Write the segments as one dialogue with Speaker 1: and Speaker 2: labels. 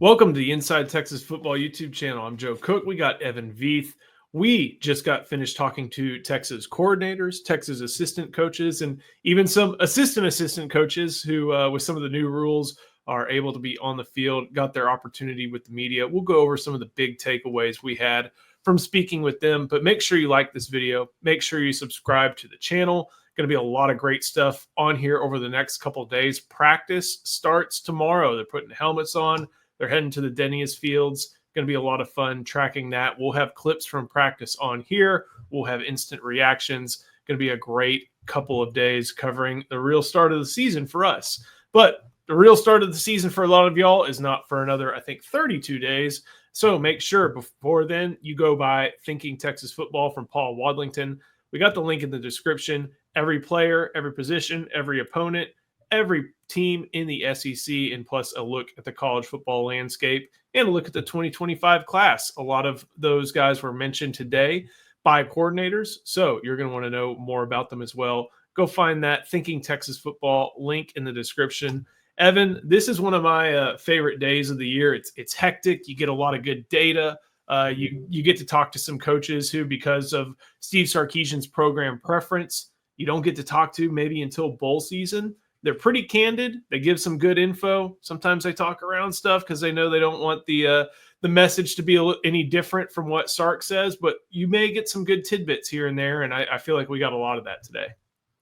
Speaker 1: Welcome to the Inside Texas Football YouTube channel. I'm Joe Cook. We got Evan Veith. We just got finished talking to Texas coordinators, Texas assistant coaches, and even some assistant coaches who, with some of the new rules, are able to be on the field, got their opportunity with the media. We'll go over some of the big takeaways we had from speaking with them, but make sure you like this video. Make sure you subscribe to the channel. Going to be a lot of great stuff on here over the next couple of days. Practice starts tomorrow. They're putting helmets on. They're heading to the Denny's Fields. Going to be a lot of fun tracking that. We'll have clips from practice on here. We'll have instant reactions. Going to be a great couple of days covering the real start of the season for us. But the real start of the season for a lot of y'all is not for another, I think, 32 days. So make sure before then you go by Thinking Texas Football from Paul Wadlington. We got the link in the description. Every player, every position, every opponent, every team in the SEC, and plus a look at the college football landscape and a look at the 2025 class. A lot of those guys were mentioned today by coordinators, so you're going to want to know more about them as well. Go find that Thinking Texas Football link in the description. Evan, this is one of my favorite days of the year. It's hectic. You get a lot of good data. You get to talk to some coaches who, because of Steve Sarkisian's program preference, you don't get to talk to maybe until bowl season. They're pretty candid. They give some good info. Sometimes they talk around stuff because they know they don't want the message to be any different from what Sark says, but you may get some good tidbits here and there, and I feel like we got a lot of that today.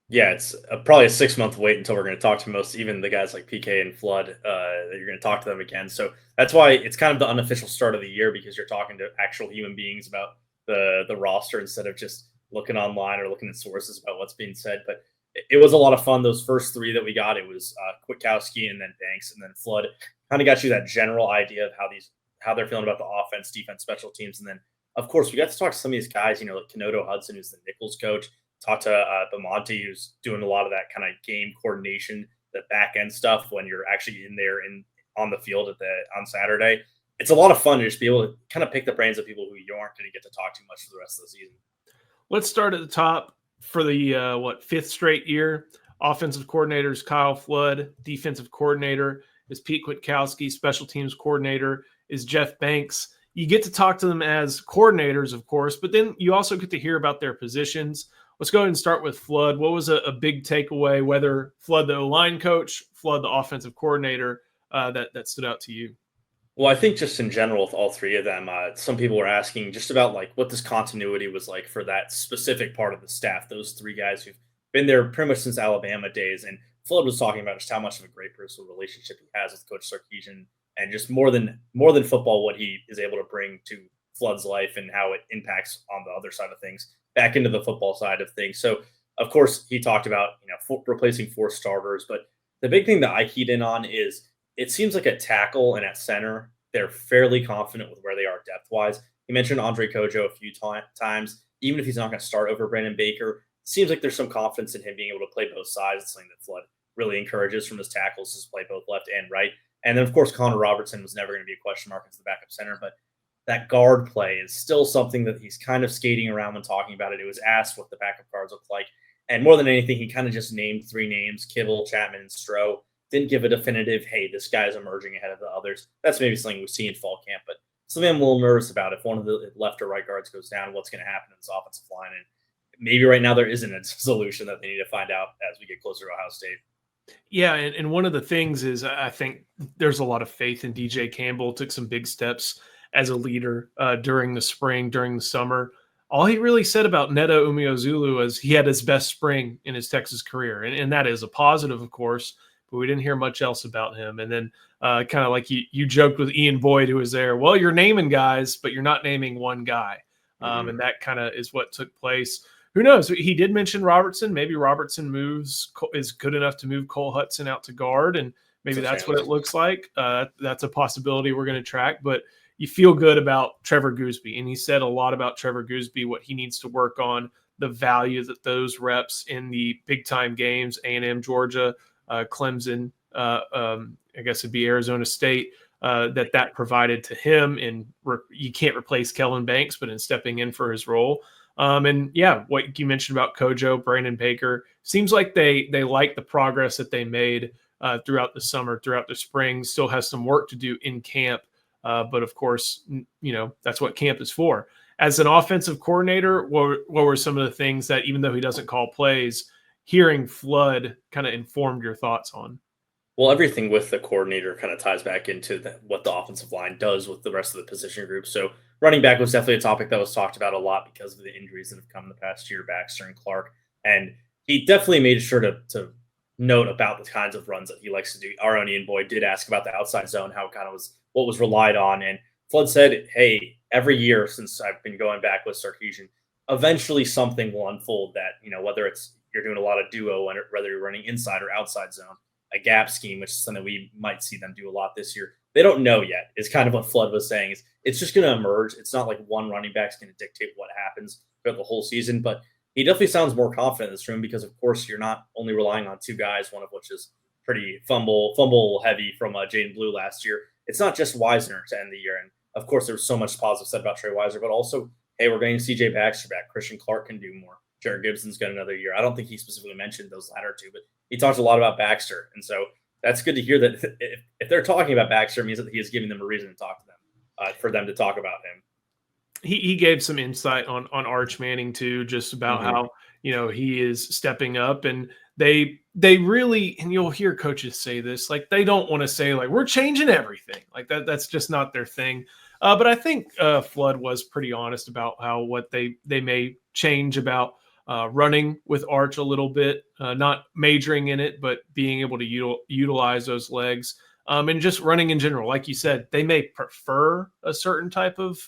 Speaker 2: Yeah, it's probably a 6-month wait until we're going to talk to even the guys like PK and Flood, that you're going to talk to them again. So that's why it's kind of the unofficial start of the year, because you're talking to actual human beings about the roster instead of just looking online or looking at sources about what's being said. But it was a lot of fun. Those first three that we got, it was Kwiatkowski and then Banks and then Flood. Kind of got you that general idea of how they're feeling about the offense, defense, special teams. And then, of course, we got to talk to some of these guys, like Kenodo Hudson, who's the Nichols coach. Talk to Bamonte, who's doing a lot of that kind of game coordination, the back end stuff when you're actually in there and on the field on Saturday. It's a lot of fun to just be able to kind of pick the brains of people who you aren't going to get to talk to much for the rest of the season.
Speaker 1: Let's start at the top. For the fifth straight year, offensive coordinators Kyle Flood, defensive coordinator is Pete Kwiatkowski, special teams coordinator is Jeff Banks. You get to talk to them as coordinators, of course, but then you also get to hear about their positions. Let's go ahead and start with Flood. What was a big takeaway, whether Flood the O-line coach, Flood the offensive coordinator, that stood out to you?
Speaker 2: Well, I think just in general with all three of them, some people were asking just about like what this continuity was like for that specific part of the staff, those three guys who've been there pretty much since Alabama days. And Flood was talking about just how much of a great personal relationship he has with Coach Sarkisian, and just more than football, what he is able to bring to Flood's life and how it impacts on the other side of things back into the football side of things. So, of course, he talked about replacing 4 starters, but the big thing that I keyed in on is it seems like at tackle and at center, they're fairly confident with where they are depth-wise. He mentioned Andre Kojo a few times. Even if he's not going to start over Brandon Baker, it seems like there's some confidence in him being able to play both sides. It's something that Flood really encourages from his tackles, is play both left and right. And then, of course, Connor Robertson was never going to be a question mark as the backup center, but that guard play is still something that he's kind of skating around when talking about it. It was asked what the backup guards look like. And more than anything, he kind of just named 3 names, Kibble, Chapman, and Stroh. Didn't give a definitive, hey, this guy's emerging ahead of the others. That's maybe something we see in fall camp, but something I'm a little nervous about. If one of the left or right guards goes down, what's going to happen in this offensive line? And maybe right now there isn't a solution that they need to find out as we get closer to Ohio State.
Speaker 1: Yeah, and one of the things is I think there's a lot of faith in DJ Campbell. Took some big steps as a leader during the spring, during the summer. All he really said about Neto Umeozulu was he had his best spring in his Texas career, and that is a positive, of course, but we didn't hear much else about him. And then kind of like you joked with Ian Boyd, who was there, well, you're naming guys, but you're not naming one guy. And that kind of is what took place. Who knows? He did mention Robertson. Maybe Robertson is good enough to move Cole Hudson out to guard, and maybe that's what it looks like. That's a possibility we're going to track, but you feel good about Trevor Gooseby. And he said a lot about Trevor Gooseby, what he needs to work on, the value that those reps in the big-time games, A&M, Georgia, Clemson, I guess it'd be Arizona State, that provided to him. And you can't replace Kellen Banks, but in stepping in for his role. And yeah, what you mentioned about Kojo, Brandon Baker, seems like they like the progress that they made throughout the summer, throughout the spring. Still has some work to do in camp, but of course, that's what camp is for. As an offensive coordinator, what were some of the things that, even though he doesn't call plays, hearing Flood kind of informed your thoughts on?
Speaker 2: Well, everything with the coordinator kind of ties back into what the offensive line does with the rest of the position group. So running back was definitely a topic that was talked about a lot because of the injuries that have come in the past year, Baxter and Clark. And he definitely made sure to note about the kinds of runs that he likes to do. Our own Ian Boyd did ask about the outside zone, how it kind of was what was relied on. And Flood said, hey, every year since I've been going back with Sarkisian, eventually something will unfold that, whether it's you're doing a lot of duo, whether you're running inside or outside zone, a gap scheme, which is something we might see them do a lot this year. They don't know yet, is kind of what Flood was saying. Is it's just going to emerge. It's not like one running back is going to dictate what happens throughout the whole season, but he definitely sounds more confident in this room because, of course, you're not only relying on two guys, one of which is pretty fumble heavy from Jaden Blue last year. It's not just Wisner to end the year. And, of course, there was so much positive said about Trey Weiser, but also, hey, we're getting C.J. Baxter back. Christian Clark can do more. Jared Gibson's got another year. I don't think he specifically mentioned those latter two, but he talked a lot about Baxter. And so that's good to hear that if they're talking about Baxter, it means that he is giving them a reason to talk to them, for them to talk about him.
Speaker 1: He gave some insight on Arch Manning too, just about how, he is stepping up, and they really, and you'll hear coaches say this, like they don't want to say like we're changing everything like that. That's just not their thing. But I think Flood was pretty honest about how what they may change about running with Arch a little bit, not majoring in it, but being able to utilize those legs, and just running in general. Like you said, they may prefer a certain type of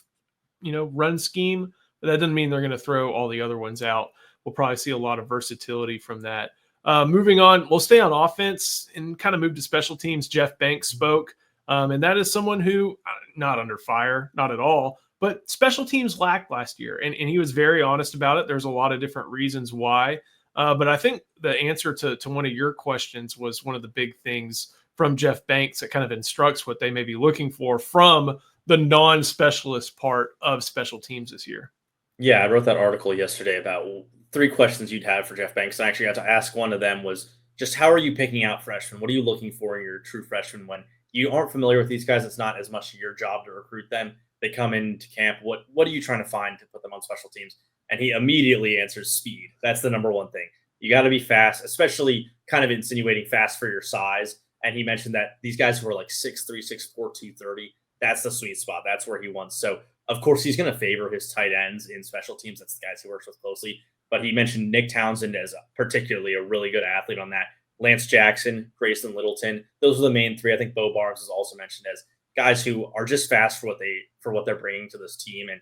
Speaker 1: run scheme, but that doesn't mean they're going to throw all the other ones out. We'll probably see a lot of versatility from that. Moving on, we'll stay on offense and kind of move to special teams. Jeff Banks spoke, and that is someone who not under fire, not at all, but special teams lacked last year, and he was very honest about it. There's a lot of different reasons why, but I think the answer to one of your questions was one of the big things from Jeff Banks that kind of instructs what they may be looking for from the non-specialist part of special teams this year.
Speaker 2: Yeah, I wrote that article yesterday about 3 questions you'd have for Jeff Banks. I actually got to ask one of them was just how are you picking out freshmen? What are you looking for in your true freshman when you aren't familiar with these guys? It's not as much your job to recruit them. They come into camp. What are you trying to find to put them on special teams? And he immediately answers speed. That's the number one thing. You got to be fast, especially kind of insinuating fast for your size. And he mentioned that these guys who are like 6'3", 6'4", 230, that's the sweet spot. That's where he wants. So, of course, he's going to favor his tight ends in special teams. That's the guys he works with closely. But he mentioned Nick Townsend as particularly a really good athlete on that. Lance Jackson, Grayson Littleton. Those are the main 3. I think Bo Barnes is also mentioned as guys who are just fast for what they're bringing to this team. And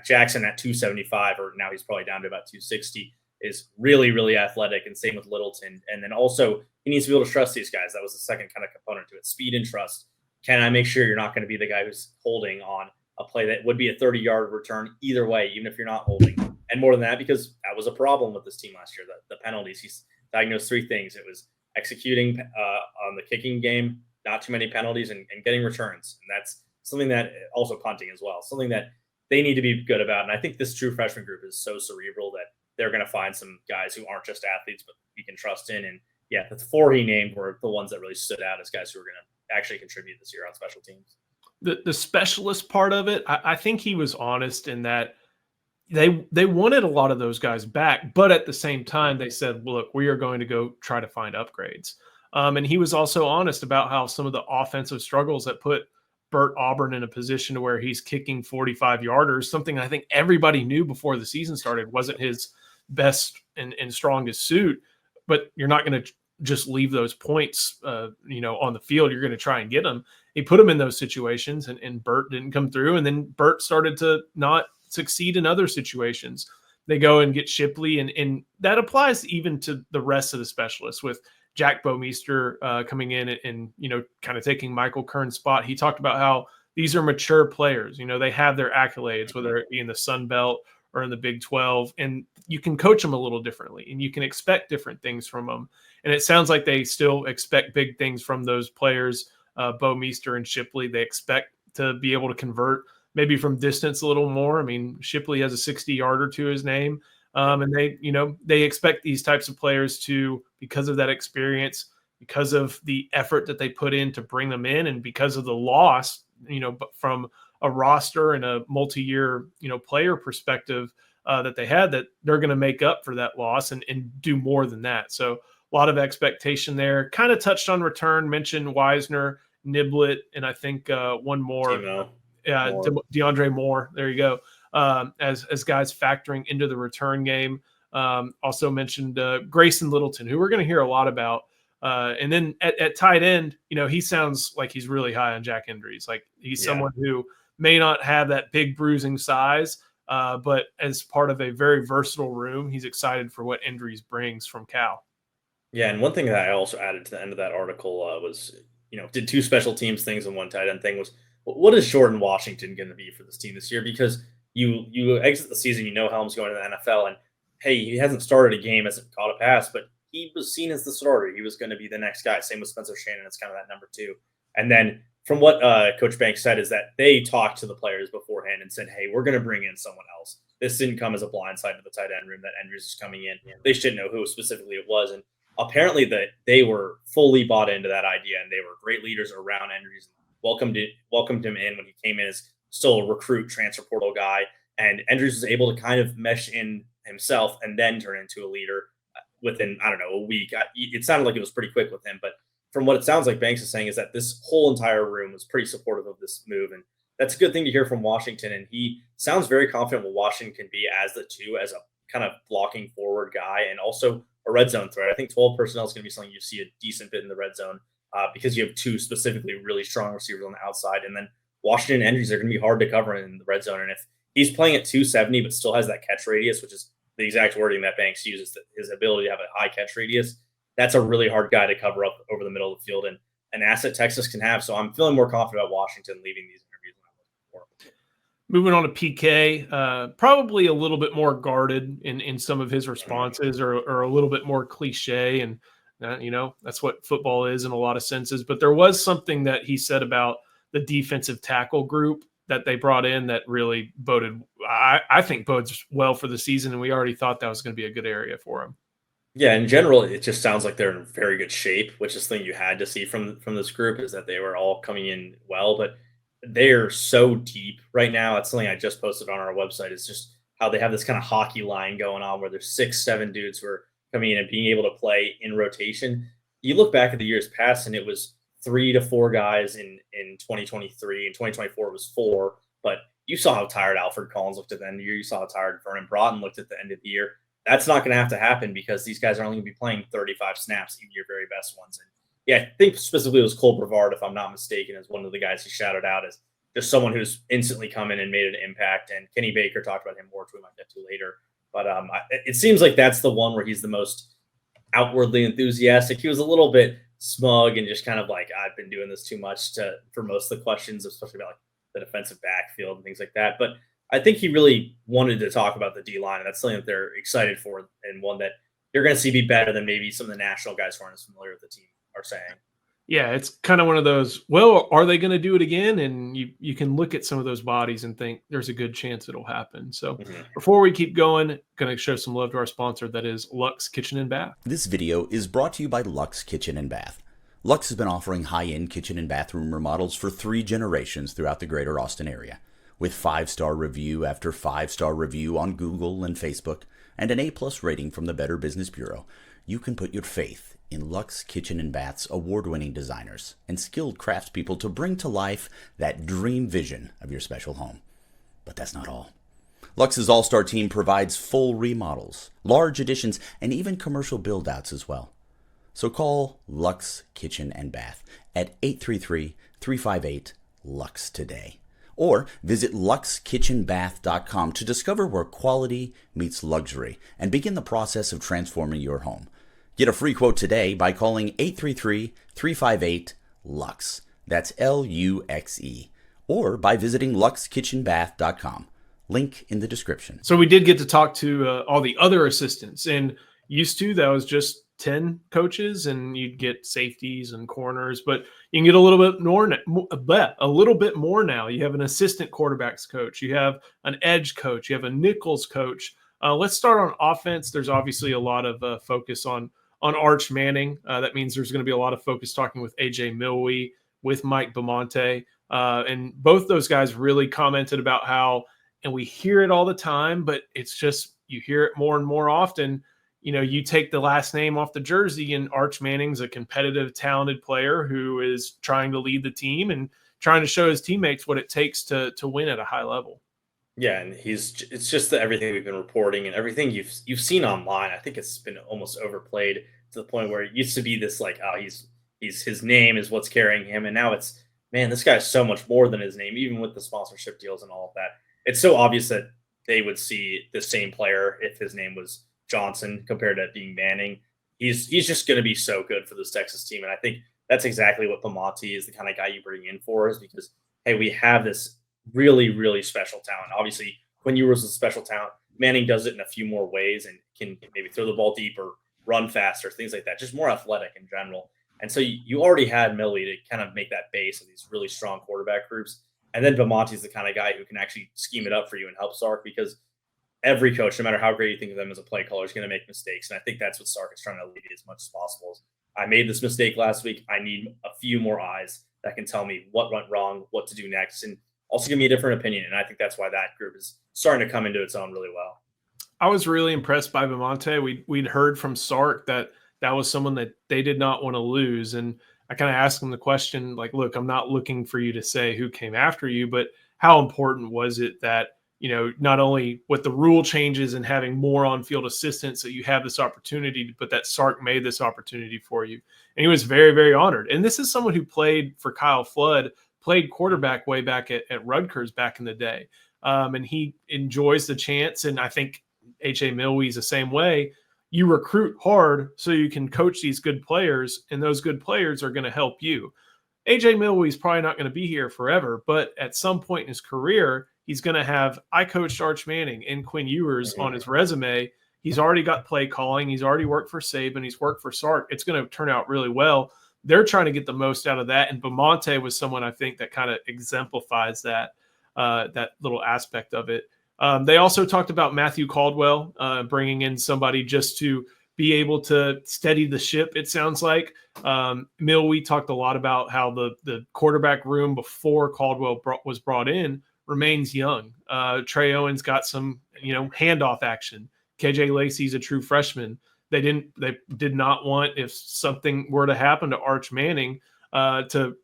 Speaker 2: Jackson at 275, or now he's probably down to about 260, is really, really athletic. And same with Littleton. And then also he needs to be able to trust these guys. That was the second kind of component to it: speed and trust. Can I make sure you're not going to be the guy who's holding on a play that would be a 30-yard return either way, even if you're not holding? And more than that, because that was a problem with this team last year, the penalties. He's diagnosed 3 things. It was executing on the kicking game, not too many penalties, and getting returns. And that's something that also punting as well, something that they need to be good about. And I think this true freshman group is so cerebral that they're going to find some guys who aren't just athletes, but we can trust in. And yeah, the 4 he named were the ones that really stood out as guys who are going to actually contribute this year on special teams.
Speaker 1: The specialist part of it, I think he was honest in that they wanted a lot of those guys back, but at the same time they said, look, we are going to go try to find upgrades. And he was also honest about how some of the offensive struggles that put Bert Auburn in a position to where he's kicking 45-yarders, something I think everybody knew before the season started wasn't his best and strongest suit, but you're not going to just leave those points, on the field. You're going to try and get them. He put them in those situations, and Bert didn't come through. And then Bert started to not succeed in other situations. They go and get Shipley, and that applies even to the rest of the specialists with Jack Bomeister coming in and kind of taking Michael Kern's spot. He talked about how these are mature players. They have their accolades, whether it be in the Sun Belt or in the Big 12, and you can coach them a little differently, and you can expect different things from them. And it sounds like they still expect big things from those players, Bomeister and Shipley. They expect to be able to convert maybe from distance a little more. I mean, Shipley has a 60-yarder to his name. And they expect these types of players to, because of that experience, because of the effort that they put in to bring them in, and because of the loss, from a roster and a multi-year, player perspective that they had, that they're going to make up for that loss and do more than that. So a lot of expectation there. Kind of touched on return, mentioned Wisner, Niblet, and I think one more, DeAndre Moore. There you go. As guys factoring into the return game. Also mentioned Grayson Littleton, who we're going to hear a lot about. And then at tight end, he sounds like he's really high on Jack Endries. Like he's someone who may not have that big bruising size, but as part of a very versatile room, he's excited for what Endries brings from Cal.
Speaker 2: Yeah, and one thing that I also added to the end of that article was, did two special teams things and one tight end thing was, what is Jordan Washington going to be for this team this year? Because you exit the season, Helm's going to the NFL, and hey, he hasn't started a game, hasn't caught a pass, but he was seen as the starter. He was going to be the next guy. Same with Spencer Shannon. It's kind of that number 2. And then from what Coach Banks said is that they talked to the players beforehand and said, hey, we're going to bring in someone else. This didn't come as a blindside to the tight end room that Endries is coming in. They should know who specifically it was. And apparently that they were fully bought into that idea, and they were great leaders around Endries. Welcomed him in when he came in as still a recruit, transfer portal guy. And Endries was able to kind of mesh in himself and then turn into a leader within, I don't know, a week. It sounded like it was pretty quick with him, but from what it sounds like Banks is saying is that this whole entire room was pretty supportive of this move. And that's a good thing to hear from Washington. And he sounds very confident what Washington can be as the 2, as a kind of blocking forward guy and also a red zone threat. I think 12 personnel is going to be something you see a decent bit in the red zone because you have 2 specifically really strong receivers on the outside. And then Washington and Endries are going to be hard to cover in the red zone. And if he's playing at 270 but still has that catch radius, which is the exact wording that Banks uses, his ability to have a high catch radius, that's a really hard guy to cover up over the middle of the field, and an asset Texas can have. So I'm feeling more confident about Washington leaving these interviews than I was before.
Speaker 1: Moving on to PK, probably a little bit more guarded in some of his responses, or a little bit more cliche. And, that's what football is in a lot of senses. But there was something that he said about the defensive tackle group that they brought in that really I think bodes well for the season. And we already thought that was going to be a good area for him.
Speaker 2: Yeah, in general, it just sounds like they're in very good shape, which is the thing you had to see from this group, is that they were all coming in well, but they're so deep right now. It's something I just posted on our website. It's just how they have this kind of hockey line going on where there's 6-7 dudes who are coming in and being able to play in rotation. You look back at the years past, and it was 3 to 4 guys in 2023. In 2024, it was 4. But you saw how tired Alfred Collins looked at the end of the year. You saw how tired Vernon Broughton looked at the end of the year. That's not going to have to happen because these guys are only going to be playing 35 snaps, even your very best ones. And yeah, I think specifically it was Cole Brevard, if I'm not mistaken, as one of the guys he shouted out as just someone who's instantly come in and made an impact. And Kenny Baker talked about him more, which we might get to later. But it seems like that's the one where he's the most outwardly enthusiastic. He was a little bit smug and just kind of like, I've been doing this too much for most of the questions, especially about like the defensive backfield and things like that. But I think he really wanted to talk about the D-line, and that's something that they're excited for, and one that you're going to see be better than maybe some of the national guys who aren't as familiar with the team are saying.
Speaker 1: Yeah, it's kind of one of those, well, are they going to do it again? And you can look at some of those bodies and think there's a good chance it'll happen. So before we keep going, going to show some love to our sponsor, that is Luxe Kitchen and Bath.
Speaker 3: This video is brought to you by Luxe Kitchen and Bath. Luxe has been offering high-end kitchen and bathroom remodels for 3 generations throughout the greater Austin area. With 5-star review after 5-star review on Google and Facebook, and an A+ rating from the Better Business Bureau, you can put your faith in Luxe Kitchen and Bath's award-winning designers and skilled craftspeople to bring to life that dream vision of your special home. But that's not all. Luxe's all-star team provides full remodels, large additions, and even commercial build-outs as well. So call Luxe Kitchen and Bath at 833-358-LUXE today. Or visit luxekitchenbath.com to discover where quality meets luxury and begin the process of transforming your home. Get a free quote today by calling 833-358-LUXE. That's L-U-X-E. Or by visiting luxekitchenbath.com. Link in the description.
Speaker 1: So we did get to talk to all the other assistants, and used to that was just 10 coaches, and you'd get safeties and corners, but you can get a little bit more now. You have an assistant quarterbacks coach, you have an edge coach, you have a nickels coach. Let's start on offense. There's obviously a lot of focus on on Arch Manning. That means there's going to be a lot of focus talking with AJ Milwee, with Mike Bamonte. And both those guys really commented about how, and we hear it all the time, but it's just, you hear it more and more often. You take the last name off the jersey, and Arch Manning's a competitive, talented player who is trying to lead the team and trying to show his teammates what it takes to win at a high level.
Speaker 2: Yeah, and it's just that everything we've been reporting and everything you've seen online. I think it's been almost overplayed to the point where it used to be this like, oh, he's his name is what's carrying him, and now it's, man, this guy's so much more than his name, even with the sponsorship deals and all of that. It's so obvious that they would see the same player if his name was Johnson compared to being Manning. He's just going to be so good for this Texas team, and I think that's exactly what Bamonte is the kind of guy you bring in for, is because, hey, we have this really, really special talent. Obviously, Quinn Ewers is a special talent. Manning does it in a few more ways and can maybe throw the ball deeper, run faster, things like that, just more athletic in general. And so you already had Millie to kind of make that base of these really strong quarterback groups. And then Bamonte's the kind of guy who can actually scheme it up for you and help Sark, because every coach, no matter how great you think of them as a play caller, is going to make mistakes. And I think that's what Sark is trying to alleviate as much as possible. I made this mistake last week. I need a few more eyes that can tell me what went wrong, what to do next, and also give me a different opinion. And I think that's why that group is starting to come into its own really well.
Speaker 1: I was really impressed by Bamonte. We'd heard from Sark that was someone that they did not want to lose. And I kind of asked him the question, like, look, I'm not looking for you to say who came after you, but how important was it that, not only with the rule changes and having more on-field assistance, that you have this opportunity, but that Sark made this opportunity for you. And he was very, very honored. And this is someone who played for Kyle Flood, played quarterback way back at Rutgers back in the day. And he enjoys the chance. And I think H.A. Milwee's the same way. You recruit hard so you can coach these good players, and those good players are going to help you. A.J. Milwee's probably not going to be here forever, but at some point in his career, he's going to have, I coached Arch Manning and Quinn Ewers on his resume. He's already got play calling. He's already worked for Saban. He's worked for Sark. It's going to turn out really well. They're trying to get the most out of that. And Bamonte was someone I think that kind of exemplifies that little aspect of it. They also talked about Matthew Caldwell, bringing in somebody just to be able to steady the ship, it sounds like. We talked a lot about how the quarterback room before Caldwell was brought in remains young. Trey Owens got some, handoff action. KJ Lacey's a true freshman. They did not want, if something were to happen to Arch Manning, to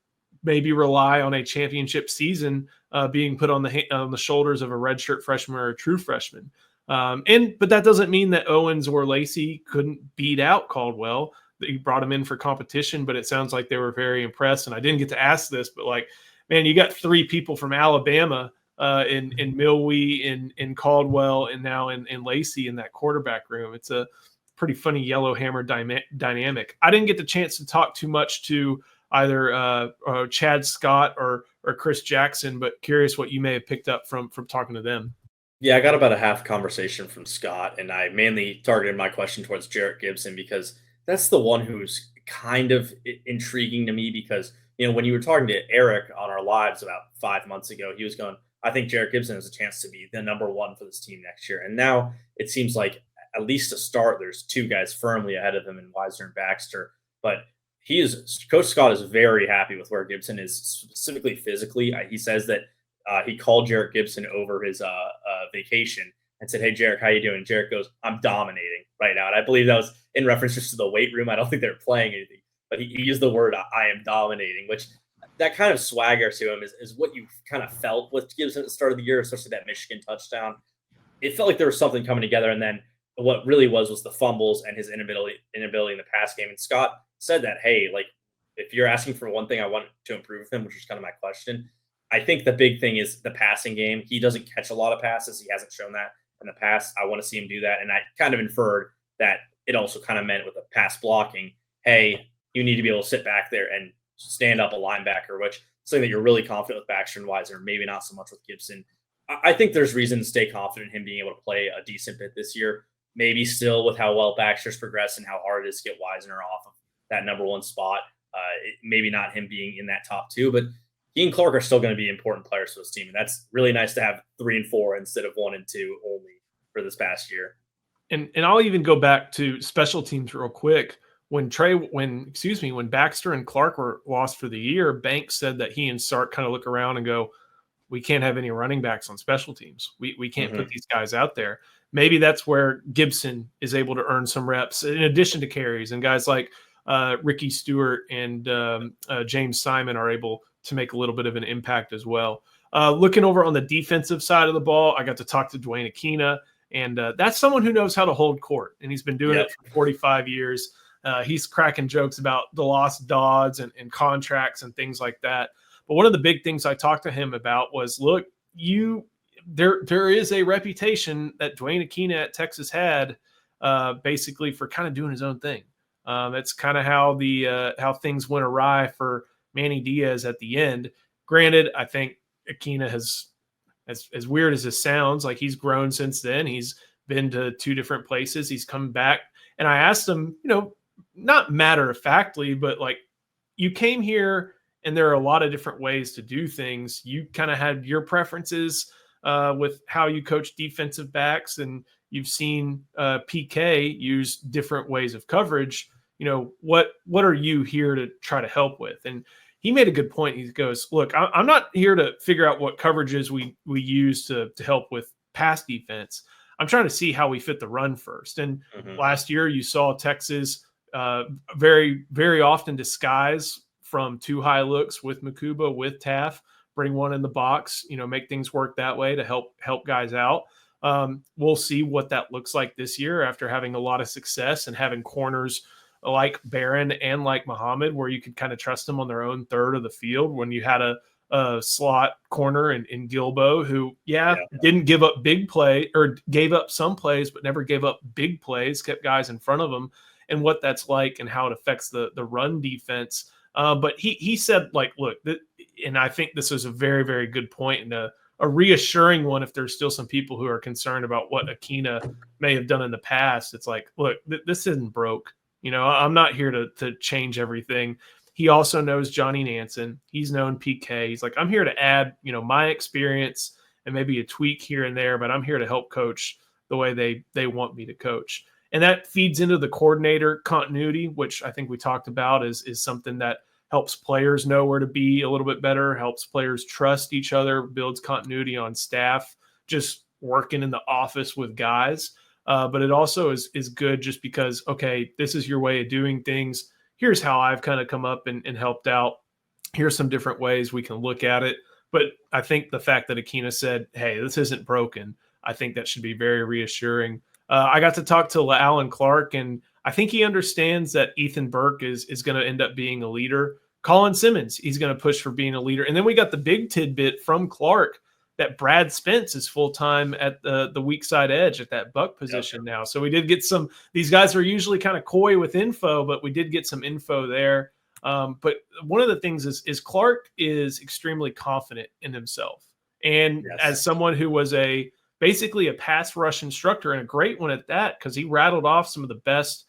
Speaker 1: maybe rely on a championship season being put on the shoulders of a redshirt freshman or a true freshman. But that doesn't mean that Owens or Lacey couldn't beat out Caldwell. They brought him in for competition, but it sounds like they were very impressed. And I didn't get to ask this, but man, you got three people from Alabama in Milwee, in Caldwell, and now in Lacey in that quarterback room. It's a pretty funny Yellowhammer dynamic. I didn't get the chance to talk too much to either Chad Scott or Chris Jackson, but curious what you may have picked up from talking to them.
Speaker 2: Yeah, I got about a half conversation from Scott, and I mainly targeted my question towards Jarrett Gibson, because that's the one who's kind of intriguing to me, because, when you were talking to Eric on our lives about 5 months ago, he was going, I think Jarrett Gibson has a chance to be the number one for this team next year. And now it seems like, at least to start, there's two guys firmly ahead of him in Wisner and Baxter. But Coach Scott is very happy with where Gibson is, specifically physically. He says that he called Jarrett Gibson over his vacation and said, "Hey, Jarrett, how you doing?" Jarrett goes, "I'm dominating right now." And I believe that was in reference just to the weight room. I don't think they're playing anything, but he used the word "I am dominating," which that kind of swagger to him is what you kind of felt with Gibson at the start of the year, especially that Michigan touchdown. It felt like there was something coming together, and then what really was the fumbles and his inability in the pass game. And Scott said that, hey, if you're asking for one thing I want to improve with him, which is kind of my question, I think the big thing is the passing game. He doesn't catch a lot of passes. He hasn't shown that in the past. I want to see him do that. And I kind of inferred that it also kind of meant with the pass blocking, hey, you need to be able to sit back there and stand up a linebacker, which is something that you're really confident with Baxter and Wisner, maybe not so much with Gibson. I think there's reason to stay confident in him being able to play a decent bit this year. Maybe still with how well Baxter's progressed and how hard it is to get Wisner off of that number one spot. Maybe not him being in that top two, but he and Clark are still going to be important players for this team. And that's really nice to have 3 and 4 instead of 1 and 2 only for this past year.
Speaker 1: And I'll even go back to special teams real quick. when Baxter and Clark were lost for the year, Banks said that he and Sark kind of look around and go, we can't have any running backs on special teams. We can't put these guys out there. Maybe that's where Gibson is able to earn some reps in addition to carries, and guys like Ricky Stewart and James Simon are able to make a little bit of an impact as well. Looking over on the defensive side of the ball, I got to talk to Dwayne Akina, and that's someone who knows how to hold court, and he's been doing it for 45 years. He's cracking jokes about the lost Dodds and contracts and things like that. But one of the big things I talked to him about was, look, there is a reputation that Dwayne Akina at Texas had basically for kind of doing his own thing. That's kind of how things went awry for Manny Diaz at the end. Granted, I think Akina has, as weird as this sounds, like he's grown since then. He's been to 2 different places. He's come back. And I asked him, not matter-of-factly, but like, you came here and there are a lot of different ways to do things. You kind of had your preferences with how you coach defensive backs, and you've seen PK use different ways of coverage. What are you here to try to help with? And he made a good point. He goes, look, I'm not here to figure out what coverages we use to help with pass defense. I'm trying to see how we fit the run first. And last year you saw Texas very, very often disguise from 2 high looks with Makuba, with Taff, bring one in the box, make things work that way to help guys out. We'll see what that looks like this year after having a lot of success and having corners like Barron and like Muhammad, where you could kind of trust them on their own third of the field. When you had a slot corner in Gilbo, who didn't give up big play, or gave up some plays, but never gave up big plays, kept guys in front of them, and what that's like and how it affects the run defense. But he said, like, look, and I think this is a very, very good point and a reassuring one if there's still some people who are concerned about what Akina may have done in the past. It's like, look, this isn't broke. I'm not here to change everything. He also knows Johnny Nansen. He's known PK. He's like, I'm here to add, my experience and maybe a tweak here and there, but I'm here to help coach the way they want me to coach. And that feeds into the coordinator continuity, which I think we talked about is something that helps players know where to be a little bit better, helps players trust each other, builds continuity on staff, just working in the office with guys. But it also is good just because, okay, this is your way of doing things. Here's how I've kind of come up and helped out. Here's some different ways we can look at it. But I think the fact that Akina said, hey, this isn't broken, I think that should be very reassuring. I got to talk to Alan Clark, and I think he understands that Ethan Burke is going to end up being a leader. Colin Simmons, he's going to push for being a leader. And then we got the big tidbit from Clark that Brad Spence is full-time at the weak side edge at that buck position now. So we did get these guys are usually kind of coy with info, but we did get some info there. But one of the things is Clark is extremely confident in himself. And as someone who was basically a pass rush instructor, and a great one at that, because he rattled off some of the best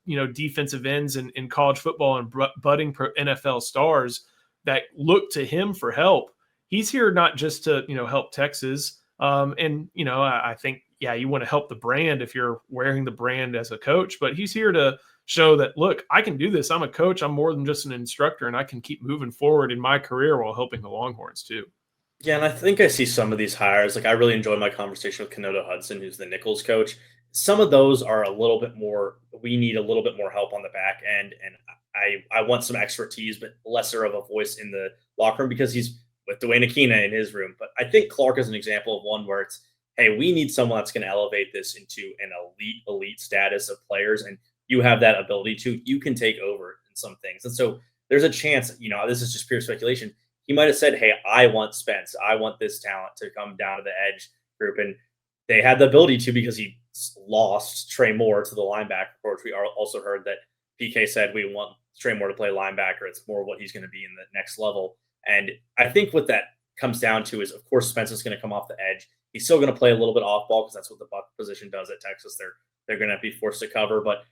Speaker 1: defensive ends in college football and budding NFL stars that look to him for help. He's here not just to help Texas, and I think you want to help the brand if you're wearing the brand as a coach, but he's here to show that, look, I can do this. I'm a coach. I'm more than just an instructor, and I can keep moving forward in my career while helping the Longhorns too.
Speaker 2: Yeah, and I think I see some of these hires. Like, I really enjoyed my conversation with Kenoda Hudson, who's the Nichols coach. Some of those are a little bit more, we need a little bit more help on the back end. And I want some expertise, but lesser of a voice in the locker room, because he's with Dwayne Akina in his room. But I think Clark is an example of one where it's, hey, we need someone that's going to elevate this into an elite status of players. And you have that ability you can take over in some things. And so there's a chance, this is just pure speculation. He might have said, hey, I want Spence. I want this talent to come down to the edge group. And they had the ability to, because he lost Trey Moore to the linebacker coach. We also heard that PK said, we want Trey Moore to play linebacker. It's more what he's going to be in the next level. And I think what that comes down to is, of course, Spence is going to come off the edge. He's still going to play a little bit off ball, because that's what the buck position does at Texas. They're going to be forced to cover. But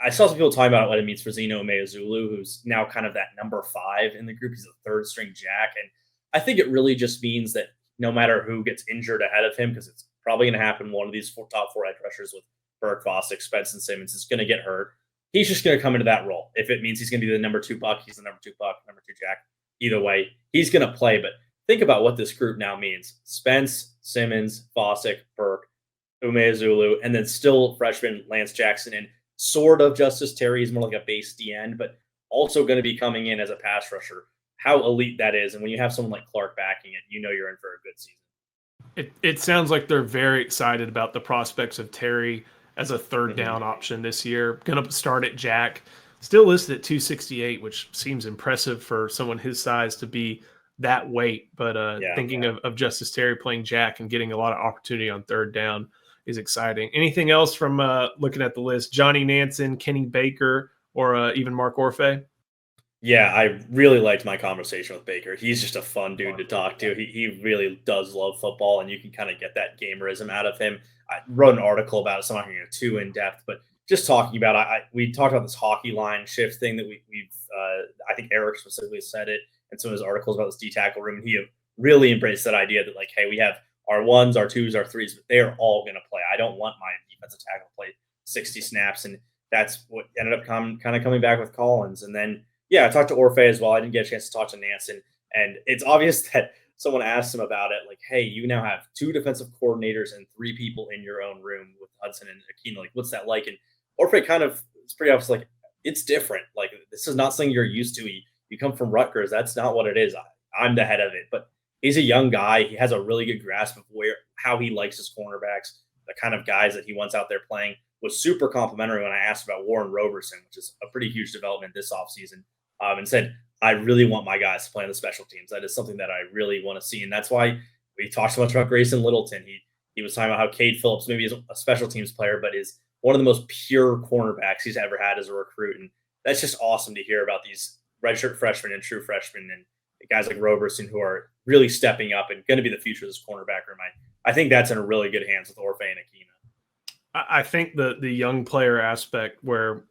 Speaker 2: I saw some people talking about what it means for Zeno Umeozulu, who's now kind of that number 5 in the group. He's a third string jack. And I think it really just means that no matter who gets injured ahead of him, because it's probably going to happen, one of these top 4 edge rushers with Burke, Bostic, Spence, and Simmons is going to get hurt. he's just going to come into that role. If it means he's going to be the number 2 buck, he's the number 2 buck, number 2 jack. Either way, he's going to play. But think about what this group now means. Spence, Simmons, Fossick, Burke, Umeazulu, and then still freshman Lance Jackson and sort of Justice Terry is more like a base DN, but also going to be coming in as a pass rusher. How elite that is. And when you have someone like Clark backing it, you know you're in for a good season.
Speaker 1: It sounds like they're very excited about the prospects of Terry as a third down option this year. Going to start at Jack. Still listed at 268, which seems impressive for someone his size to be that weight. But thinking of Justice Terry playing Jack and getting a lot of opportunity on third down is exciting. Anything else from looking at the list? Johnny Nansen, Kenny Baker, or even Mark Orfe?
Speaker 2: Yeah, I really liked my conversation with Baker. He's just a fun dude to talk to. He really does love football, and you can kind of get that gamerism out of him. I wrote an article about it, so I'm not going to go too in depth, but just talking about we talked about this hockey line shift thing that we've I think Eric specifically said it in some of his articles about this D tackle room, and he really embraced that idea that like, hey, we have our 1s, our 2s, our 3s, but they are all going to play. I don't want my defensive tackle to play 60 snaps, and that's what ended up kind of coming back with Collins. And then I talked to Orfe as well. I didn't get a chance to talk to Nansen, and it's obvious that someone asked him about it, like, hey, you now have 2 defensive coordinators and 3 people in your own room with Hudson and Aquino. Like, what's that like? And Orfe kind of, it's pretty obvious, like, it's different. Like, this is not something you're used to. You come from Rutgers. That's not what it is. I'm the head of it. But he's a young guy. He has a really good grasp of how he likes his cornerbacks, the kind of guys that he wants out there playing. Was super complimentary when I asked about Warren Roberson, which is a pretty huge development this offseason, and said, I really want my guys to play on the special teams. That is something that I really want to see. And that's why we talked so much about Grayson Littleton. He was talking about how Cade Phillips maybe is a special teams player, but is one of the most pure cornerbacks he's ever had as a recruit. And that's just awesome to hear about these redshirt freshmen and true freshmen and guys like Roberson who are really stepping up and going to be the future of this cornerback room. I think that's in a really good hands with Orfe and Aquino.
Speaker 1: I think the young player aspect where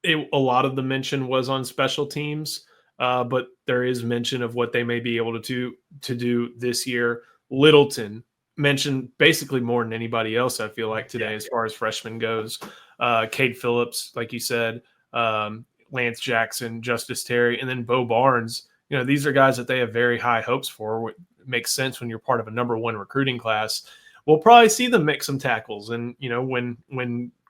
Speaker 1: a lot of the mention was on special teams, but there is mention of what they may be able to do this year. Littleton mentioned basically more than anybody else, I feel like, today as far as freshman goes. Cade Phillips, like you said, Lance Jackson, Justice Terry, and then Bo Barnes. You know, these are guys that they have very high hopes for. It makes sense when you're part of a number 1 recruiting class. We'll probably see them make some tackles. And, you know, when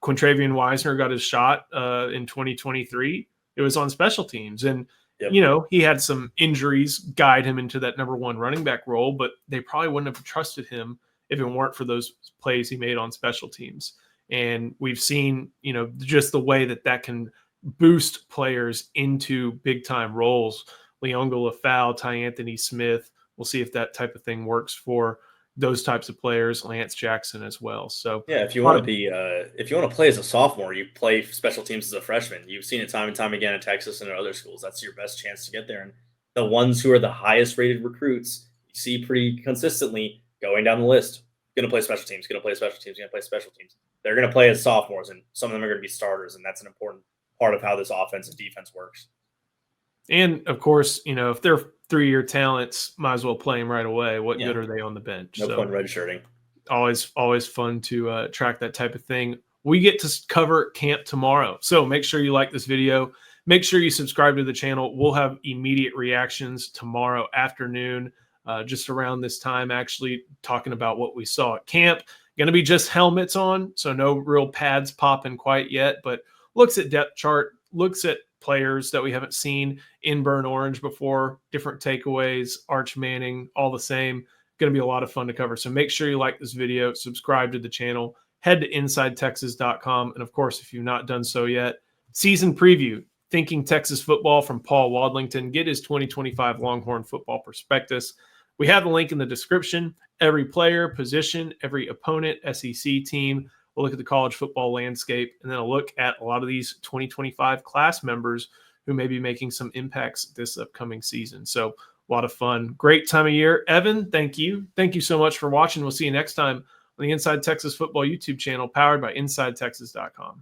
Speaker 1: Quintravian Weisner got his shot in 2023, it was on special teams. And, you know, he had some injuries guide him into that number 1 running back role, but they probably wouldn't have trusted him if it weren't for those plays he made on special teams. And we've seen, you know, just the way that can boost players into big-time roles. Leonga Lafau, Ty Anthony Smith. We'll see if that type of thing works for those types of players, Lance Jackson as well. So
Speaker 2: if you want to play as a sophomore, you play special teams as a freshman. You've seen it time and time again at Texas and at other schools. That's your best chance to get there. And the ones who are the highest rated recruits, you see pretty consistently going down the list. Going to play special teams, going to play special teams, going to play special teams. They're going to play as sophomores, and some of them are going to be starters, and that's an important part of how this offense and defense works.
Speaker 1: And, of course, you know, if they're 3-year talents, might as well play them right away. What good are they on the bench?
Speaker 2: No fun redshirting.
Speaker 1: Always fun to track that type of thing. We get to cover camp tomorrow. So make sure you like this video. Make sure you subscribe to the channel. We'll have immediate reactions tomorrow afternoon, just around this time, actually talking about what we saw at camp. Going to be just helmets on, so no real pads popping quite yet, but looks at depth chart, looks at players that we haven't seen in burnt orange before, different takeaways, Arch Manning, all the same. Going to be a lot of fun to cover. So make sure you like this video, subscribe to the channel, head to InsideTexas.com. And of course, if you've not done so yet, season preview, Thinking Texas Football from Paul Wadlington. Get his 2025 Longhorn football prospectus. We have the link in the description. Every player, position, every opponent, SEC team. We'll look at the college football landscape, and then a look at a lot of these 2025 class members who may be making some impacts this upcoming season. So a lot of fun. Great time of year. Evan, thank you. Thank you so much for watching. We'll see you next time on the Inside Texas Football YouTube channel, powered by InsideTexas.com.